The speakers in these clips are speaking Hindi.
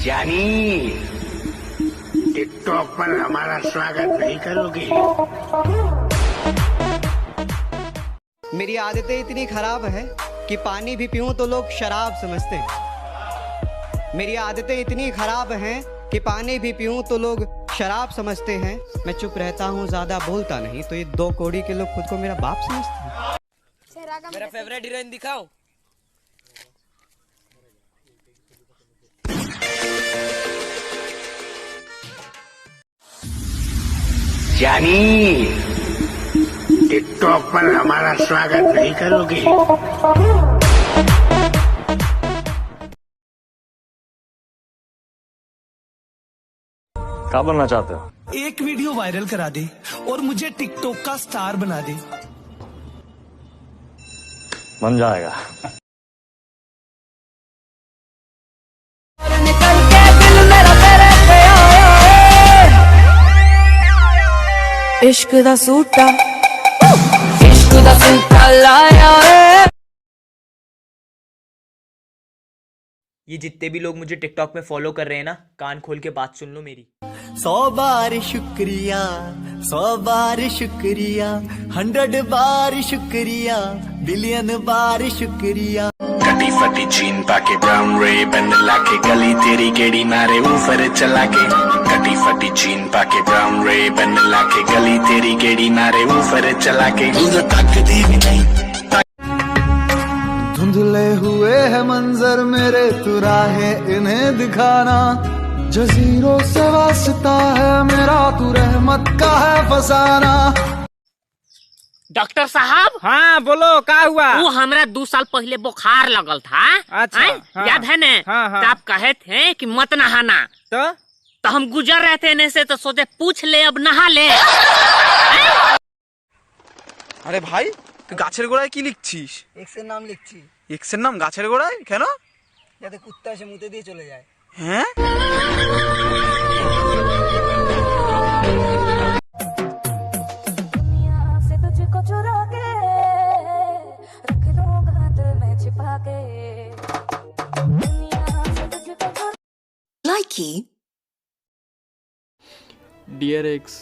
जानी, टिकटॉक पर हमारा स्वागत नहीं करोगे? मेरी आदतें इतनी खराब है कि पानी भी पीऊं तो लोग शराब समझते हैं। मेरी आदतें इतनी खराब हैं कि पानी भी पीऊं तो लोग शराब समझते हैं। मैं चुप रहता हूं, ज्यादा बोलता नहीं, तो ये 2 कौड़ी के लोग खुद को मेरा बाप समझते हैं। मेरा फेवरेट हीरोइन दिखाओ। जानी, टिकटॉक पर हमारा स्वागत नहीं करोगे? क्या बनना चाहते हो? एक वीडियो वायरल करा दे और मुझे टिकटॉक का स्टार बना दे। बन जाएगा। इश्क दा सूटा, इश्क दा सूटा लाया है। ये जितने भी लोग मुझे टिकटॉक में फॉलो कर रहे हैं ना, कान खोल के बात सुन लो मेरी। 100 बार शुक्रिया, 100 बार शुक्रिया, 100 बार शुक्रिया, बिलियन बार शुक्रिया। कटी फटी जीन पाके ब्राउन रे बन लाके गली तेरी गेड़ी मारे ऊपर चला के। कटी फटी जीन पाके ब्राउन रे बन लाके गली तेरी गेड़ी मारे ऊपर चला के। ताकती भी नहीं, धुंधले हुए है मंजर मेरे, तू राहे इन्हें दिखाना। जजीरों से वास्ता है मेरा, तू रहमत का है फसाना। डॉक्टर साहब, हाँ बोलो, क्या हुआ? वो हमरा 2 साल पहले बुखार लगल था। अच्छा, हाँ, याद है न? हाँ। तो आप कहे थे कि मत नहाना, तो हम गुजर रहे थे न से, तो सोचे पूछ ले अब नहा ले। আরে ভাই, তুই গাছের গোড়ায় কি লিখছিস? এক্সের নাম লিখছি। এক্সের নাম গাছের গোড়ায় কেন? যাতে কুত্তা এসে মুতে দিয়ে চলে যায়। হ্যাঁ, লাইকি ডিয়ার এক্স,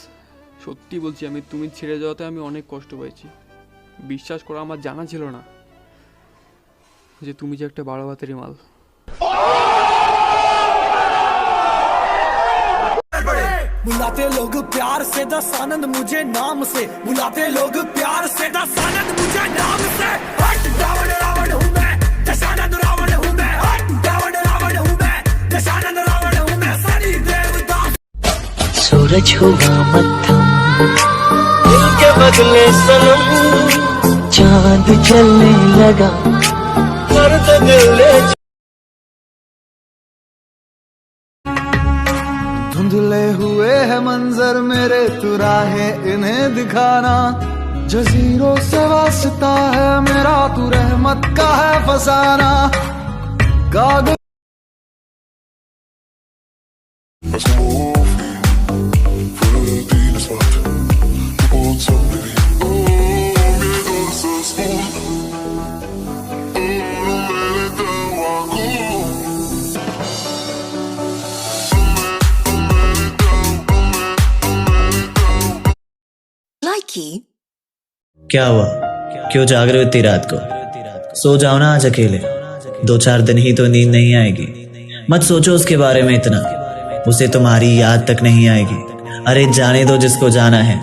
সত্যি বলছি, আমি তুমি ছেড়ে যাওয়াতে আমি অনেক কষ্ট পেয়েছি। বিশ্বাস করো, আমার জানা ছিল না যে তুমি যে একটা 12 ভাতেরই মাল। बुलाते लोग प्यार से 10 आनंद मुझे नाम से, बुलाते लोग प्यार से 10 आनंद मुझे नाम से। हट रावण रावण हूँ मैं, दशानंद रावण हूँ मैं। हट रावण रावण हूँ मैं, दशानंद रावण हूँ मैं। सनी देवदास सूरज हुआ मध्यम, दिल के बदले सनम, चांद जलने लगा, दर्द दिल ले। धुंधले हुए है मंजर मेरे, तू राहे इन्हें दिखाना। जजीरों से वास्ता है मेरा, तू रहमत का है फसाना। कागज क्या हुआ? क्यों जाग रहे हो इतनी रात को? सो जाओ ना आज अकेले, 2-4 दिन ही तो नींद नहीं आएगी। मत सोचो उसके बारे में इतना, उसे तुम्हारी याद तक नहीं आएगी। अरे जाने दो जिसको जाना है,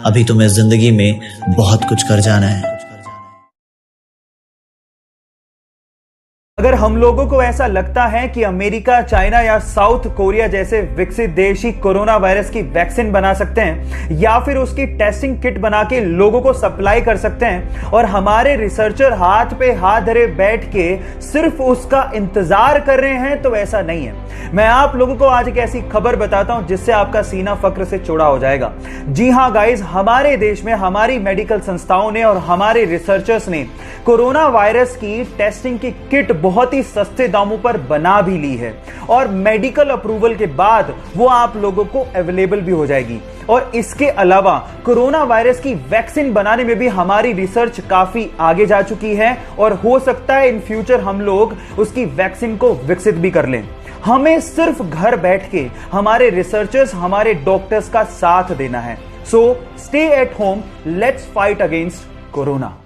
अभी तुम्हें जिंदगी में बहुत कुछ कर जाना है। अगर हम लोगों को ऐसा लगता है कि अमेरिका, चाइना या साउथ कोरिया जैसे विकसित देश ही कोरोना वायरस की वैक्सीन बना सकते हैं या फिर उसकी टेस्टिंग किट बना के लोगों को सप्लाई कर सकते हैं, और हमारे रिसर्चर हाथ पे हाथ धरे बैठ के सिर्फ उसका इंतजार कर रहे हैं, तो ऐसा नहीं है। मैं आप लोगों को आज एक ऐसी खबर बताता हूं जिससे आपका सीना फक्र से चौड़ा हो जाएगा। जी हां गाइस, हमारे देश में हमारी मेडिकल संस्थाओं ने और हमारे रिसर्चर्स ने कोरोना वायरस की टेस्टिंग की किट बहुत ही सस्ते दामों पर बना भी ली है, और मेडिकल अप्रूवल के बाद वो आप लोगों को अवेलेबल भी हो जाएगी। और इसके अलावा कोरोना वायरस की वैक्सीन बनाने में भी हमारी रिसर्च काफी आगे जा चुकी है और हो सकता है इन फ्यूचर हम लोग उसकी वैक्सीन को विकसित भी कर लें। हमें सिर्फ घर बैठ के हमारे रिसर्चर्स, हमारे डॉक्टर्स का साथ देना है। So stay at home, let's fight against corona.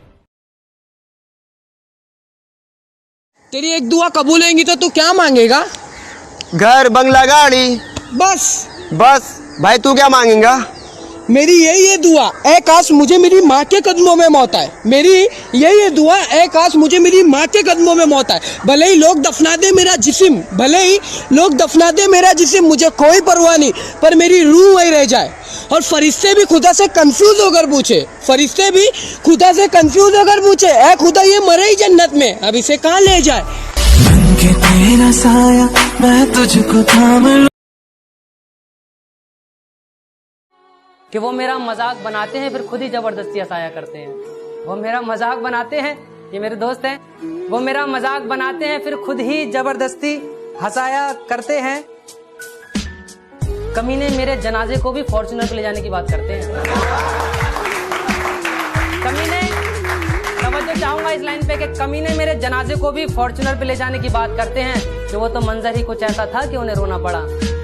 तेरी एक दुआ कबूलेंगी तो तू क्या मांगेगा? घर, बंगला, गाड़ी। बस भाई तू क्या मांगेगा? मेरी यही दुआ, ऐ काश मुझे मेरी माँ के कदमों में मौत आए। मेरी यही दुआ, ऐ काश मुझे मेरी माँ के कदमों में मौत आए। भले ही लोग दफना दे मेरा जिस्म, भले ही लोग दफना दे मेरा जिस्म, मुझे कोई परवाह नहीं, पर मेरी रूह वही रह जाए। और फरिश्ते भी खुदा से कंफ्यूज होकर पूछे, फरिश्ते भी खुदा से कंफ्यूज होकर पूछे, ऐ खुदा ये मरे ही जन्नत में, अब इसे कहाँ ले जाए। बन के तेरा साया मैं तुझको थाम लूं। कि वो मेरा मजाक बनाते हैं फिर खुद ही जबरदस्ती हंसाया करते हैं। वो मेरा मजाक बनाते हैं, ये मेरे दोस्त हैं, वो मेरा मजाक बनाते हैं फिर खुद ही जबरदस्ती हंसाया करते हैं। कमीने मेरे जनाजे को भी फॉर्च्यूनर पे ले जाने की बात करते हैं। कमीने, तवज्जो चाहूंगा इस लाइन पे कि कमीने मेरे जनाजे को भी फॉर्च्यूनर पे ले जाने की बात करते हैं। कि वो तो मंजर ही कुछ ऐसा था कि उन्हें रोना पड़ा,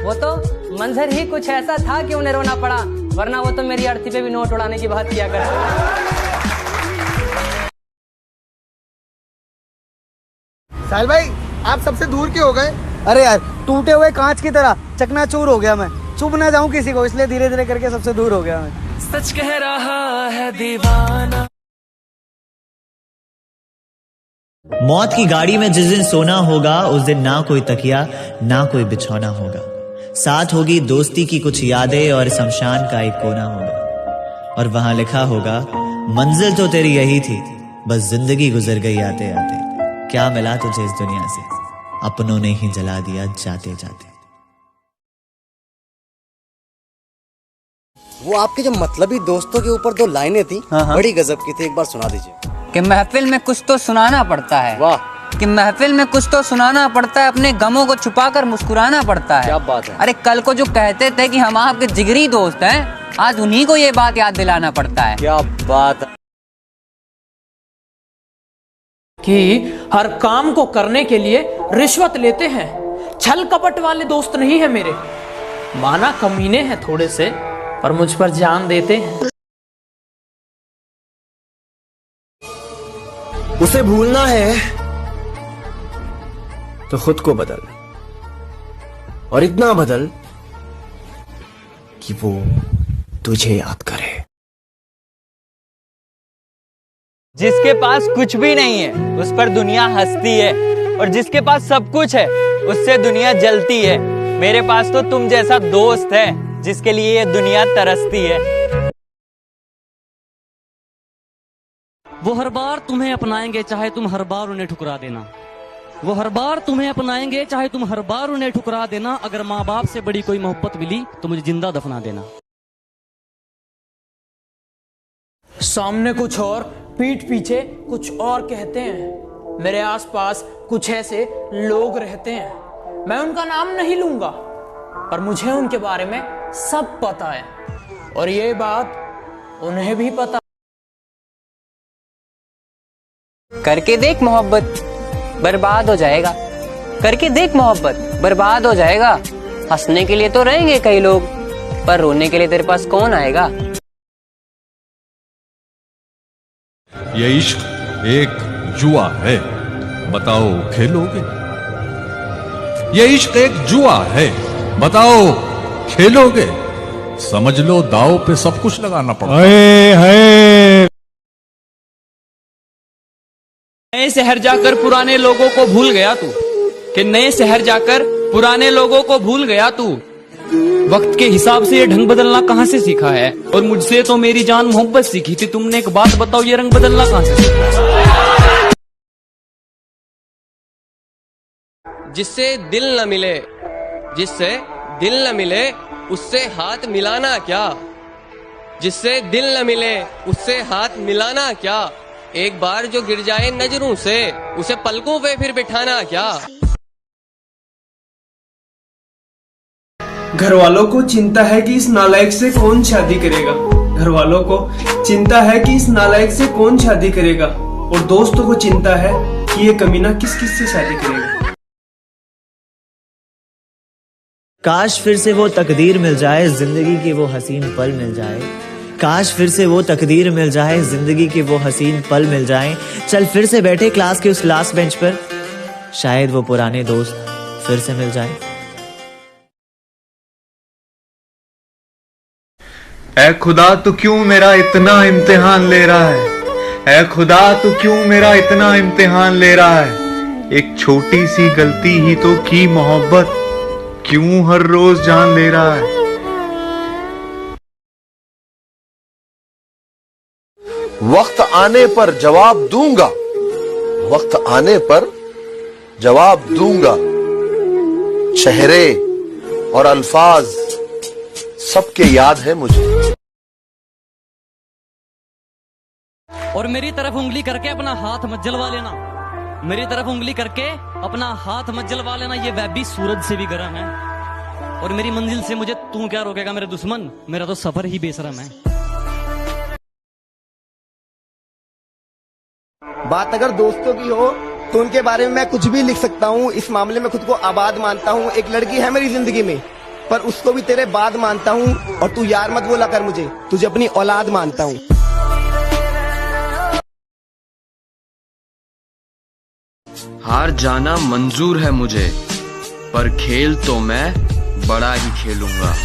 वो तो मंजर ही कुछ ऐसा था कि उन्हें रोना पड़ा, वरना वो तो मेरी अर्थी पे भी नोट उड़ाने की बात किया करते। साहिल भाई आप सबसे दूर क्यों हो गए? अरे यार टूटे हुए कांच की तरह चकनाचूर हो गया मैं, चुभ ना जाऊं किसी को, इसलिए धीरे धीरे करके सबसे दूर हो गया मैं। सच कह रहा है दीवाना। मौत की गाड़ी में जिस दिन सोना होगा उस दिन ना कोई तकिया ना कोई बिछौना होगा, साथ होगी दोस्ती की कुछ यादें और शमशान का एक कोना होगा। और वहां लिखा होगा मंजिल तो तेरी यही थी, बस जिंदगी गुजर गई आते आते, क्या मिला तुझे इस दुनिया से, अपनों ने ही जला दिया जाते जाते। वो आपके जो मतलबी दोस्तों के ऊपर 2 लाइनें थी, बड़ी गजब की थी, एक बार सुना दीजिए। कि महफिल में कुछ तो सुनाना पड़ता है। वाह। कि महफिल में कुछ तो सुनाना पड़ता है, अपने गमों को छुपाकर मुस्कुराना पड़ता है। क्या बात है। अरे कल को जो कहते थे कि हम आपके जिगरी दोस्त हैं, आज उन्हीं को ये बात याद दिलाना पड़ता है। क्या बात है। कि हर काम को करने के लिए रिश्वत लेते हैं, छल कपट वाले दोस्त नहीं है मेरे। माना कमीने हैं थोड़े से, पर मुझ पर जान देते हैं। उसे भूलना है तो खुद को बदल, और इतना बदल कि वो तुझे याद करे। जिसके पास कुछ भी नहीं है उस पर दुनिया हंसती है, और जिसके पास सब कुछ है उससे दुनिया जलती है। मेरे पास तो तुम जैसा दोस्त है जिसके लिए ये दुनिया तरसती है। वो हर बार तुम्हें अपनाएंगे चाहे तुम हर बार उन्हें ठुकरा देना। वो हर बार तुम्हें अपनाएंगे चाहे तुम हर बार उन्हें ठुकरा देना। अगर माँ बाप से बड़ी कोई मोहब्बत मिली तो मुझे जिंदा दफना देना। सामने कुछ और, पीठ पीछे कुछ और कहते हैं। मेरे आसपास कुछ ऐसे लोग रहते हैं, मैं उनका नाम नहीं लूंगा, पर मुझे उनके बारे में सब पता है, और ये बात उन्हें भी पता। करके देख मोहब्बत बर्बाद हो जाएगा, करके देख मोहब्बत बर्बाद हो जाएगा। हंसने के लिए तो रहेंगे कई लोग, पर रोने के लिए तेरे पास कौन आएगा। ये इश्क एक जुआ है, बताओ खेलोगे? ये इश्क एक जुआ है, बताओ खेलोगे? समझ लो दाव पे सब कुछ लगाना पड़ता है। नए शहर जाकर पुराने लोगों को भूल गया तू, कि नए शहर जाकर पुराने लोगों को भूल गया तू। वक्त के हिसाब से ये ढंग बदलना कहाँ से सीखा है? और मुझसे तो मेरी जान मोहब्बत सीखी थी तुमने। एक बात बताओ, ये रंग बदलना कहाँ से सीखा है? जिससे दिल न मिले, जिससे दिल न मिले उससे हाथ मिलाना क्या? जिससे दिल न मिले उससे हाथ मिलाना क्या? एक बार जो गिर जाए नजरों से उसे पलकों पे फिर बिठाना क्या? घर वालों को चिंता है कि इस नालायक से कौन शादी करेगा। घर वालों को चिंता है कि इस नालायक से कौन शादी करेगा, और दोस्तों को चिंता है कि ये कमीना किस किस से शादी करेगा। काश फिर से वो तकदीर मिल जाए, जिंदगी की वो हसीन पल मिल जाए। काश फिर से वो तकदीर मिल जाए, जिंदगी की वो हसीन पल मिल जाए। चल फिर से बैठे क्लास के उस लास्ट बेंच पर, शायद वो पुराने दोस्त फिर से मिल जाए। ऐ खुदा तू क्यों मेरा इतना इम्तिहान ले रहा है, ऐ खुदा तू क्यों मेरा इतना इम्तिहान ले रहा है। एक छोटी सी गलती ही तो की मोहब्बत क्यों हर रोज जान ले रहा है। वक्त आने पर जवाब दूंगा, वक्त आने पर जवाब दूंगा। चेहरे और अल्फाज सबके याद है मुझे। और मेरी तरफ उंगली करके अपना हाथ मत जलवा लेना, मेरी तरफ उंगली करके अपना हाथ मत जलवा लेना। ये वैब भी सूरज से भी गर्म है, और मेरी मंजिल से मुझे तू क्या रोकेगा मेरे दुश्मन, मेरा तो सफर ही बेशरम है। बात अगर दोस्तों की हो तो उनके बारे में मैं कुछ भी लिख सकता हूँ। इस मामले में खुद को आबाद मानता हूँ। एक लड़की है मेरी जिंदगी में, पर उसको भी तेरे बाद मानता हूँ। और तू यार मत बोला कर मुझे, तुझे अपनी औलाद मानता हूँ। हार जाना मंजूर है मुझे, पर खेल तो मैं बड़ा ही खेलूंगा।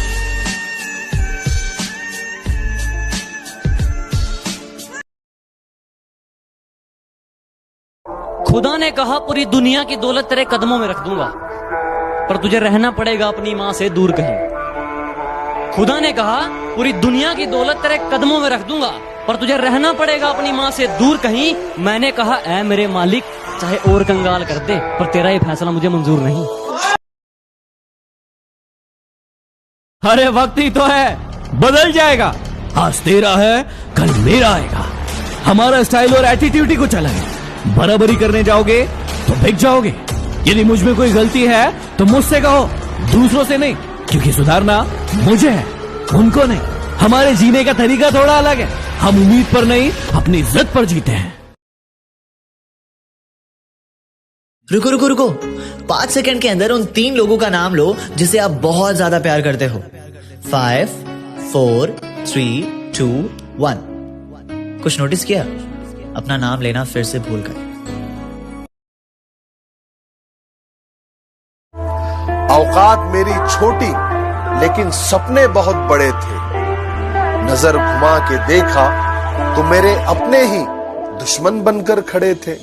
खुदा ने कहा पूरी दुनिया की दौलत तेरे कदमों में रख दूंगा, पर तुझे रहना पड़ेगा अपनी मां से दूर कहीं। खुदा ने कहा पूरी दुनिया की दौलत तेरे कदमों में रख दूंगा, पर तुझे रहना पड़ेगा अपनी मां से दूर कहीं। मैंने कहा ऐ मेरे मालिक, चाहे और कंगाल कर दे, पर तेरा ये फैसला मुझे मंजूर नहीं। अरे वक्त ही तो है, बदल जाएगा। आज तेरा है, कल मेरा आएगा। हमारा स्टाइल और एटीट्यूड ही कुछ अलग है। बराबरी करने जाओगे तो बिक जाओगे। यदि मुझ में कोई गलती है तो मुझसे कहो, दूसरों से नहीं, क्योंकि सुधारना मुझे है, उनको नहीं। हमारे जीने का तरीका थोड़ा अलग है। हम उम्मीद पर नहीं, अपनी जिद पर जीते हैं। रुको रुको रुको, 5 सेकंड के अंदर उन 3 लोगों का नाम लो जिसे आप बहुत ज्यादा प्यार करते हो। 5, 4, 3, 2, 1। कुछ नोटिस किया? अपना नाम लेना फिर से भूल गए। औकात मेरी छोटी लेकिन सपने बहुत बड़े थे। नजर घुमा के देखा तो मेरे अपने ही दुश्मन बनकर खड़े थे।